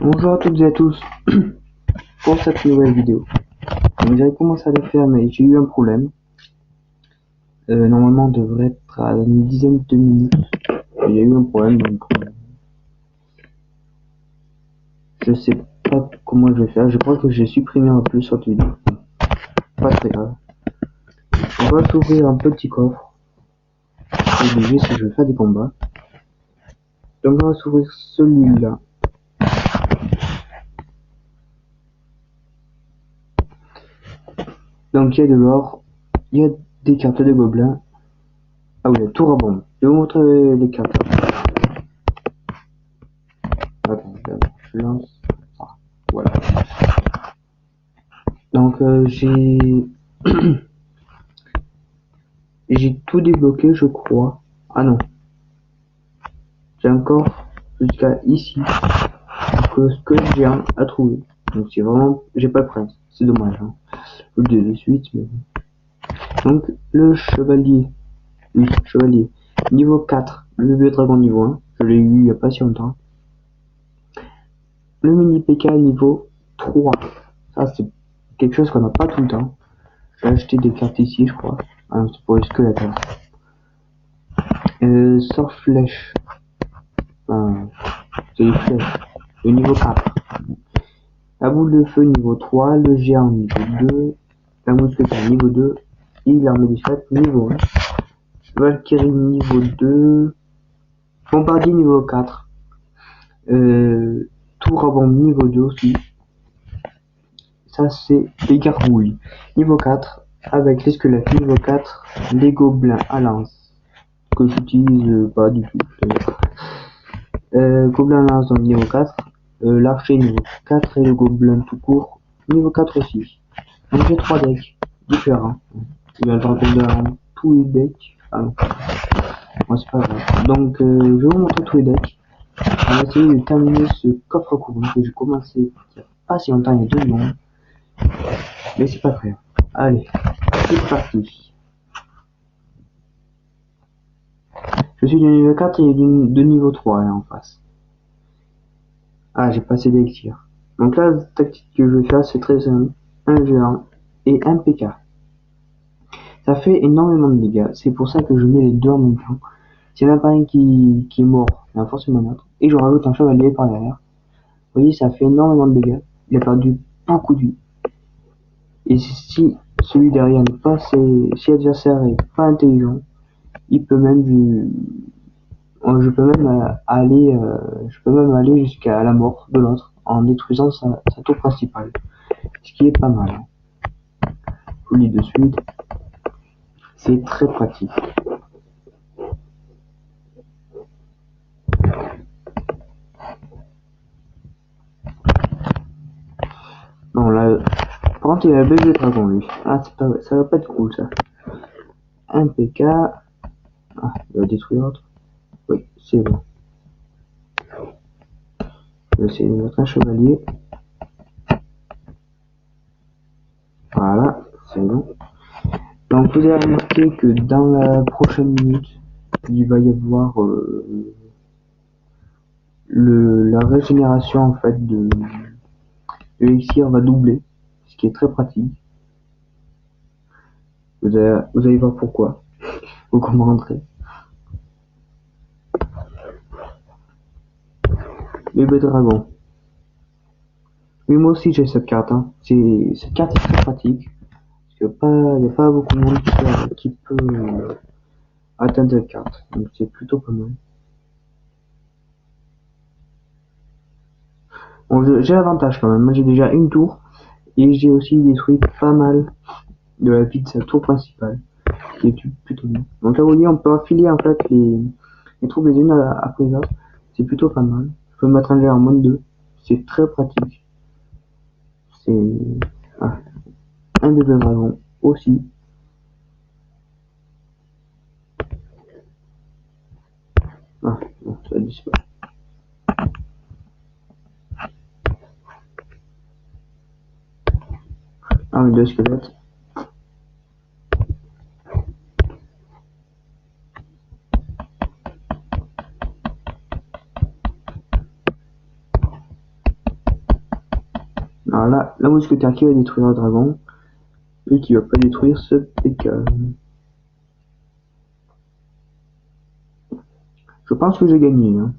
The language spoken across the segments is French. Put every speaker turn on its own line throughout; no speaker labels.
Bonjour à toutes et à tous pour cette nouvelle vidéo. Donc j'avais commencé à la faire mais j'ai eu un problème. Normalement on devrait être à une dizaine de minutes. Il y a eu un problème donc je sais pas comment je vais faire. Je crois que j'ai supprimé un peu cette vidéo. Pas très grave. On va s'ouvrir un petit coffre. C'est obligé si je veux faire des combats. Donc on va s'ouvrir celui-là. Donc il y a de l'or, il y a des cartes de gobelins. Ah oui, la tour à bombe. Je vais vous montrer les cartes. Attends, je lance. Ah, voilà. Donc j'ai tout débloqué je crois. Ah non, j'ai encore jusqu'à ici que ce que j'ai à trouver. Donc c'est vraiment, j'ai pas de prince, c'est dommage. Hein. Je le dis de suite. Mais... Donc le chevalier, oui, chevalier, niveau 4, le vieux dragon niveau 1, je l'ai eu il y a pas si longtemps. Le mini PK niveau 3, ça c'est quelque chose qu'on n'a pas tout le temps. J'ai acheté des cartes ici je crois. Ah non, c'est pour les squelettes. Sort flèche. C'est les flèches. Le niveau 4. La boule de feu niveau 3. Le géant niveau 2. La mousquetaire niveau 2. Et l'armée des fêtes niveau 1. Valkyrie niveau 2. Bombardier niveau 4. Tour à bombe niveau 2 aussi. Ça c'est les gargouilles. Niveau 4. Avec les squelettes niveau 4. Les gobelins à lance. Que j'utilise pas du tout. Gobelin à lance dans le niveau 4. L'archer niveau 4 et le gobelin tout court niveau 4 aussi. Donc j'ai 3 decks différents. Il y a le dragon dans tous les decks. Ah non, moi c'est pas grave. Donc je vais vous montrer tous les decks. On va essayer de terminer ce coffre couronne que j'ai commencé il y a pas si longtemps, il y a 2 secondes. Mais c'est pas grave. Allez, c'est parti. Je suis de niveau 4 et de niveau 3 là, en face. Ah, j'ai passé d'élixir. Donc là, la tactique que je vais faire, c'est très simple. Un géant et un PK. Ça fait énormément de dégâts. C'est pour ça que je mets les deux en même temps. S'il y en a pas un qui est mort, il y en a forcément un autre. Et je rajoute un chevalier par derrière. Vous voyez, ça fait énormément de dégâts. Il a perdu beaucoup de vie. Et si celui derrière n'est pas, si l'adversaire est pas intelligent, il peut même je peux même aller jusqu'à la mort de l'autre en détruisant sa tour principale. Ce qui est pas mal. Je vous le dis de suite. C'est très pratique. Bon là, par contre il y a le bébé dragon lui. Ah c'est pas, ça va pas être cool ça. Un PK. Ah, il va détruire l'autre. Oui, c'est bon. Je vais essayer de mettre un chevalier. Voilà, c'est bon. Donc vous avez remarqué que dans la prochaine minute, il va y avoir la régénération en fait de l'élixir va doubler, ce qui est très pratique. Vous allez voir pourquoi. Vous comprendrez. Bébé dragon. Mais moi aussi j'ai cette carte. Hein. Cette carte est très pratique. Il n'y a pas beaucoup de monde qui peut atteindre cette carte. Donc c'est plutôt pas mal. Bon, j'ai l'avantage quand même. Moi j'ai déjà une tour. Et j'ai aussi détruit pas mal de la vie de sa tour principale. Qui est plutôt bien. Donc là vous voyez on peut affiler en fait les troupes les unes après les autres. C'est plutôt pas mal. Je peux mettre un jet en mode 2. C'est très pratique. C'est un bébé dragon aussi. Ah, bon, ça disparaît. Ah oui, deux squelettes. Alors là, la mousquetaire qui va détruire le dragon et qui va pas détruire ce PK. Je pense que j'ai gagné. Hein.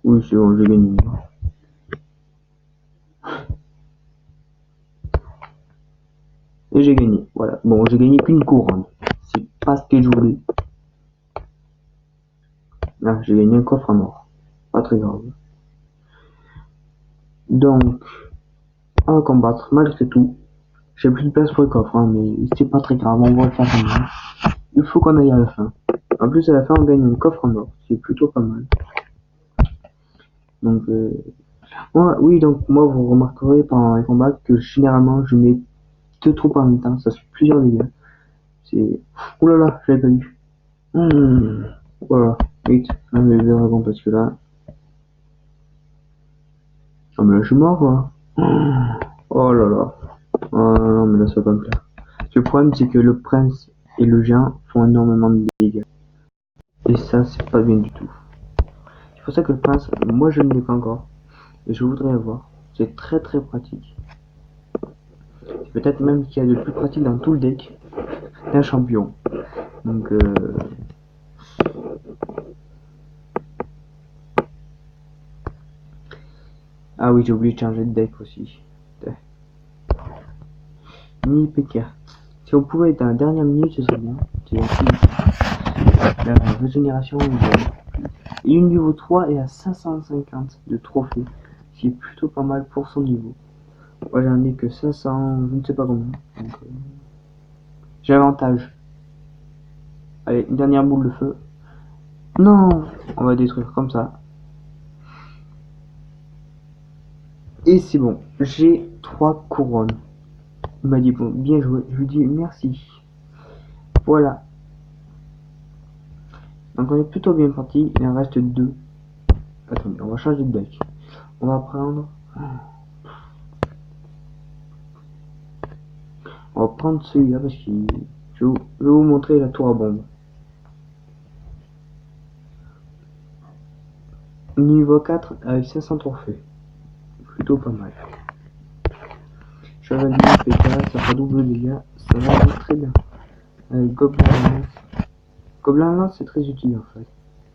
Oui, c'est bon, j'ai gagné. Et j'ai gagné. Voilà. Bon, j'ai gagné qu'une couronne. C'est pas ce que je voulais. Ah, j'ai gagné un coffre à mort. Pas très grave. Donc, on va combattre malgré tout. J'ai plus de place pour le coffre, hein, mais c'est pas très grave, on va le faire quand même. Il faut qu'on aille à la fin. En plus, à la fin, on gagne un coffre en or. C'est plutôt pas mal. Donc, oui, donc moi, vous remarquerez pendant les combats que généralement, je mets deux troupes en même temps. Ça fait plusieurs dégâts. C'est... Ouh là là, j'avais pas vu. Voilà. Vite, un des dragons parce que là... Ah, mais là, je suis mort, quoi. Oh là là. Oh non, mais là, ça va pas me plaire. Le problème, c'est que le prince et le géant font énormément de dégâts. Et ça, c'est pas bien du tout. C'est pour ça que le prince, moi, je ne l'ai pas encore. Et je voudrais avoir. C'est très très pratique. C'est peut-être même qu'il y a de plus pratique dans tout le deck d'un champion. Donc, ah oui, j'ai oublié de changer de deck aussi. Mini PK. Si on pouvait être dans la dernière minute, ce serait bien. C'est la régénération et une niveau 3 est à 550 de trophées. Ce qui est plutôt pas mal pour son niveau. Moi j'en ai que 500, je ne sais pas combien. Donc, j'ai l'avantage. Allez, une dernière boule de feu. Non, on va détruire comme ça. Et c'est bon, j'ai 3 couronnes. Il m'a dit bon, bien joué, je lui dis merci. Voilà. Donc on est plutôt bien parti, il en reste 2. Attendez, on va changer de deck. On va prendre... On va prendre celui-là parce que je vais vous montrer la tour à bombe. Niveau 4 avec 500 trophées. Plutôt pas mal. Chevalier, PK, ça fera double dégâts, ça va aller très bien. Avec Gobelin Lance. Gobelin Lance c'est très utile en fait.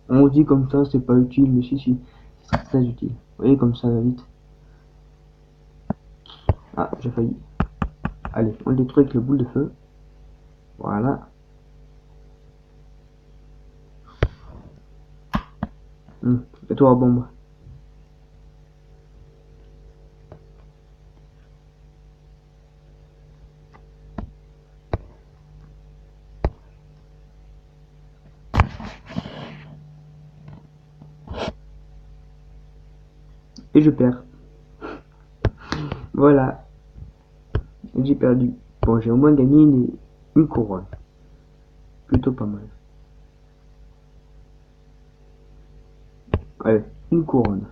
On dit comme ça c'est pas utile, mais si, c'est très utile. Vous voyez comme ça va vite. Ah, j'ai failli. Allez, on le détruit avec le boule de feu. Voilà. Et toi, bombe. Et je perds. Voilà. J'ai perdu. Bon, j'ai au moins gagné une couronne. Plutôt pas mal. Allez, une couronne.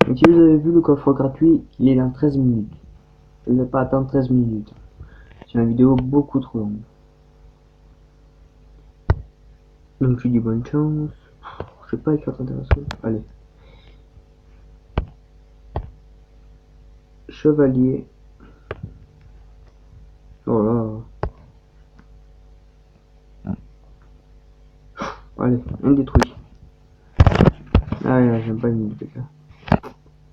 Et si vous avez vu le coffre gratuit, il est dans 13 minutes. Je ne vais pas attendre 13 minutes. C'est une vidéo beaucoup trop longue. Donc je dis bonne chance. Je sais pas écrire intéressant. Allez. Chevalier. Oh là. Allez, un détruit. Ah là, j'aime pas les mini là.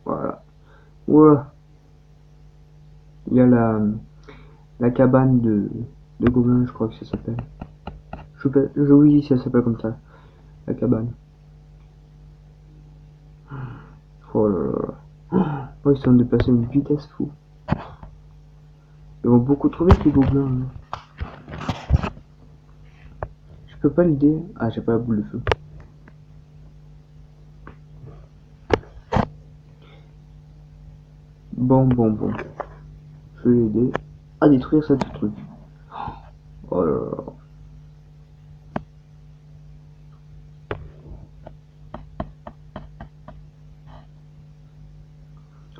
Voilà. Voilà. Il y a la cabane de gobelins, je crois que ça s'appelle. Oui, ça s'appelle comme ça. La cabane. Oh là là. Oh, ils sont déplacés à une vitesse fou. Ils vont beaucoup trop vite les gobelins. Hein. Je peux pas l'aider. Ah, j'ai pas la boule de feu. Bon. Je vais l'aider à détruire ce truc. Oh là là.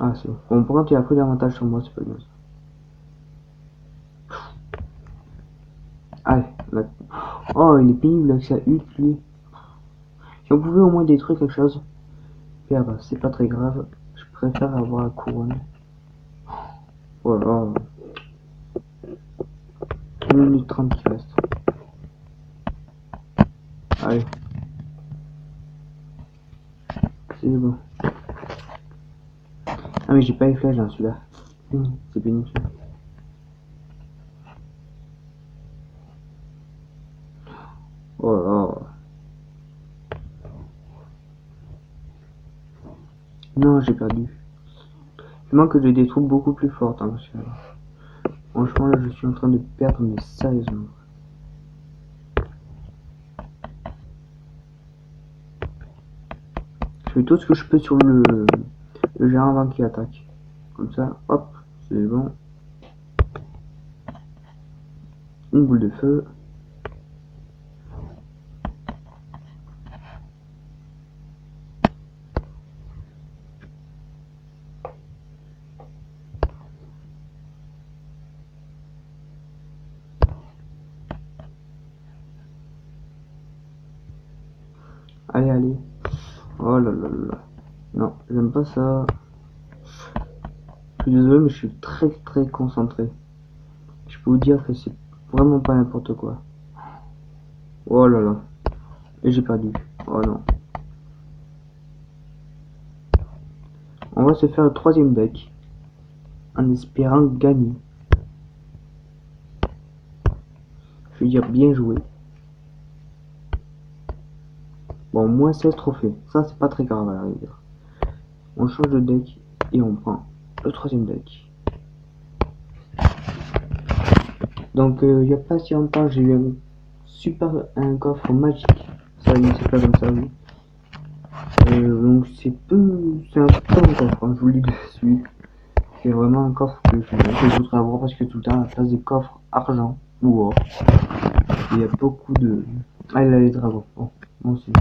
Ah, c'est bon. Bon, par contre, il a pris l'avantage sur moi, c'est pas bien ça. Allez, là. Oh, il est pénible avec sa hutte, lui. Si on pouvait au moins détruire quelque chose. perdre, c'est pas très grave. Je préfère avoir la couronne. Voilà. 1 minute 30 qui reste. Allez. C'est bon. Ah mais j'ai pas les flèches dans celui-là. C'est pénible. Oh là. Non, j'ai perdu. Il manque que j'ai des troupes beaucoup plus fortes. Hein, parce que, franchement, là, je suis en train de perdre, mais sérieusement. Je fais tout ce que je peux sur le géant avant qu'il attaque. Comme ça, hop, c'est bon. Une boule de feu. Allez, allez. Oh là là là. Non, j'aime pas ça. Je suis désolé, mais je suis très concentré. Je peux vous dire que c'est vraiment pas n'importe quoi. Oh là là. Et j'ai perdu. Oh non. On va se faire le troisième deck. En espérant gagner. Je veux dire bien joué. Bon, moins 16 trophées. Ça, c'est pas très grave à la rigueur. On change de deck et on prend le troisième deck. Donc, il n'y a pas si longtemps, j'ai eu un coffre magique. Ça, il s'appelle comme ça, oui. Donc, c'est un peu un coffre, hein, je vous le dis dessus. C'est vraiment un coffre que je voudrais avoir parce que tout le temps, à la place des coffres argent ou or, il y a beaucoup de. Ah, il a les dragons. Bon, moi aussi.